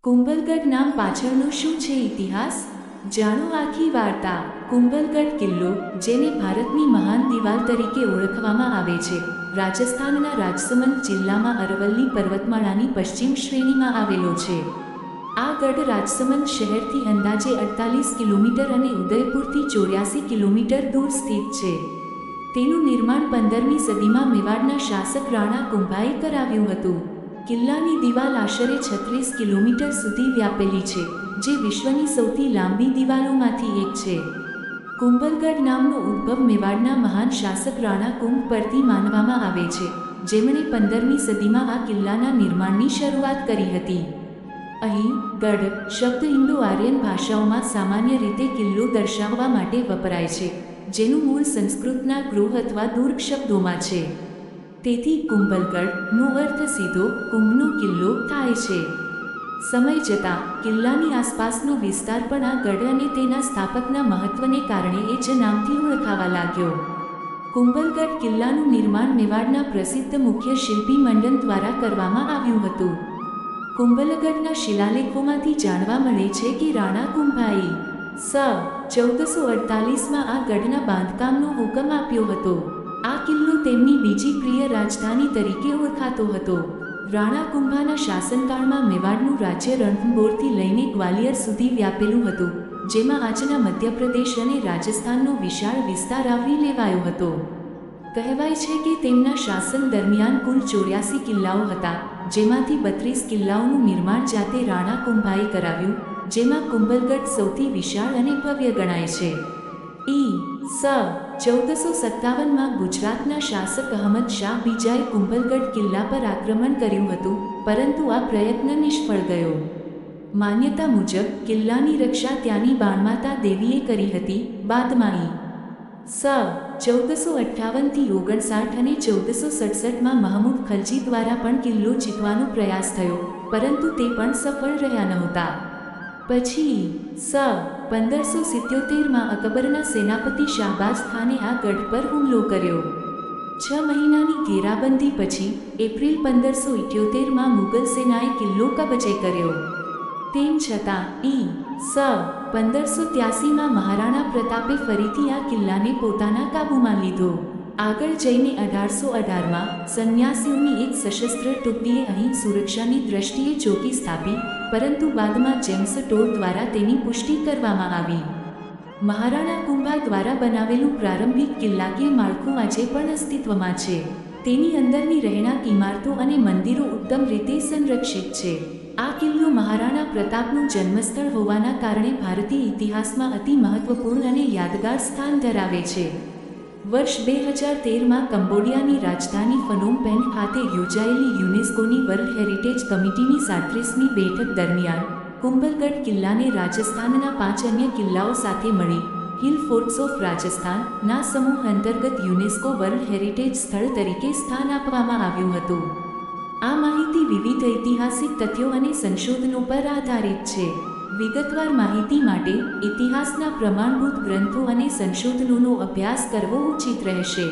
કુંભલગઢ નામ પાછળનો શું છે ઇતિહાસ? જાણો આખી વાર્તા। કુંભલગઢ કિલ્લો, જેને ભારતની મહાન દિવાલ તરીકે ઓળખવામાં આવે છે, રાજસ્થાનના રાજસમંદ જિલ્લામાં અરવલ્લી પર્વતમાળાની પશ્ચિમ શ્રેણીમાં આવેલો છે। આ ગઢ રાજસમંદ શહેરથી અંદાજે 48 કિલોમીટર અને ઉદયપુરથી 84 કિલોમીટર દૂર સ્થિત છે। તેનું નિર્માણ 15મી સદીમાં મેવાડના શાસક રાણા કુંભાએ કરાવ્યું હતું। કિલ્લાની દિવાલ આશરે 36 કિલોમીટર સુધી વ્યાપેલી છે, જે વિશ્વની સૌથી લાંબી દિવાલોમાંથી એક છે। કુંભલગઢ નામનો ઉદ્ભવ મેવાડના મહાન શાસક રાણા કુંભ પરથી માનવામાં આવે છે, જેમણે 15મી સદીમાં આ કિલ્લાના નિર્માણની શરૂઆત કરી હતી। અહીં ગઢ શબ્દ ઇન્ડો-આર્યન ભાષાઓમાં સામાન્ય રીતે કિલ્લો દર્શાવવા માટે વપરાય છે, જેનું મૂળ સંસ્કૃતના ગૃહ અથવા દુર્ગ શબ્દોમાં છે। તેથી કુંભલગઢનો અર્થ સીધો કુંભનો કિલ્લો થાય છે। સમય જતાં કિલ્લાની આસપાસનો વિસ્તાર પણ આ ગઢ અને તેના સ્થાપકના મહત્વને કારણે એ જ નામથી ઓળખાવા લાગ્યો। કુંભલગઢ કિલ્લાનું નિર્માણ મેવાડના પ્રસિદ્ધ મુખ્ય શિલ્પી મંડન દ્વારા કરવામાં આવ્યું હતું। કુંભલગઢના શિલાલેખોમાંથી જાણવા મળે છે કે રાણા કુંભાએ સ.1448માં આ ગઢના બાંધકામનો હુકમ આપ્યો હતો। આ કિલ્લો તેમની બીજી પ્રિય રાજધાની તરીકે ઓળખાતો હતો। રાણા કુંભાના શાસનકાળમાં મેવાડનું રાજ્ય રણથંભોરથી લઈને ગ્વાલિયર સુધી વ્યાપેલું હતું, જેમાં આજના મધ્યપ્રદેશ અને રાજસ્થાનનો વિશાળ વિસ્તાર આવરી લેવાયો હતો। કહેવાય છે કે તેમના શાસન દરમિયાન કુલ 84 કિલ્લાઓ હતા, જેમાંથી 32 કિલ્લાઓનું નિર્માણ જાતે રાણા કુંભાએ કરાવ્યું, જેમાં કુંભલગઢ સૌથી વિશાળ અને ભવ્ય ગણાય છે। ઈ.સ.1457માં ગુજરાતના શાસક અહમદ શાહ બીજાએ કુંભલગઢ કિલ્લા પર આક્રમણ કર્યું હતું, પરંતુ આ પ્રયત્ન નિષ્ફળ ગયો। માન્યતા મુજબ કિલ્લાની રક્ષા ત્યાંની બાણમાતા દેવીએ કરી હતી। બાદમાં ઈ.સ.1458થી 59 અને 1467માં મહમૂદ ખલજી દ્વારા પણ કિલ્લો જીતવાનો પ્રયાસ થયો, પરંતુ તે પણ સફળ રહ્યા નહોતા। પછી સ.1577માં અકબરના સેનાપતિ શાહબાઝ ખાને આ ગઢ પર હુમલો કર્યો। 6 મહિનાની ઘેરાબંધી પછી એપ્રિલ 1578માં મુગલ સેનાએ કિલ્લો કબજે કર્યો। તેમ છતાં ઈ.સ.1583માં મહારાણા પ્રતાપે ફરીથી આ કિલ્લાને પોતાના કાબૂમાં લીધો। આગળ જઈને 1818માં સંન્યાસીઓની એક સશસ્ત્ર ટુકડીએ અહીં સુરક્ષાની દ્રષ્ટિએ ચોકી સ્થાપી, પરંતુ બાદમાં જેમ્સ ટોડ દ્વારા તેની પુષ્ટિ કરવામાં આવી। મહારાણા કુંભા દ્વારા બનાવેલું પ્રારંભિક કિલ્લાકીય માળખું આજે પણ અસ્તિત્વમાં છે। તેની અંદરની રહેણાંક ઇમારતો અને મંદિરો ઉત્તમ રીતે સંરક્ષિત છે। આ કિલ્લો મહારાણા પ્રતાપનું જન્મસ્થળ હોવાના કારણે ભારતીય ઇતિહાસમાં અતિ મહત્વપૂર્ણ અને યાદગાર સ્થાન ધરાવે છે। વર્ષ 2013માં કંબોડિયાની રાજધાની ફનોમ પેન ખાતે યોજાયેલી યુનેસ્કોની વર્લ્ડ હેરિટેજ કમિટીની 37મી બેઠક દરમિયાન કુંભલગઢ કિલ્લાને રાજસ્થાનના 5 અન્ય કિલ્લાઓ સાથે મળી હિલ ફોર્ટ્સ ઓફ રાજસ્થાનના સમૂહ અંતર્ગત યુનેસ્કો વર્લ્ડ હેરિટેજ સ્થળ તરીકે સ્થાન આપવામાં આવ્યું હતું। આ માહિતી વિવિધ ઐતિહાસિક તથ્યો અને સંશોધનો પર આધારિત છે। વિગતવાર માહિતી માટે ઇતિહાસના પ્રમાણભૂત ગ્રંથો અને સંશોધનોનો અભ્યાસ કરવો ઉચિત રહેશે।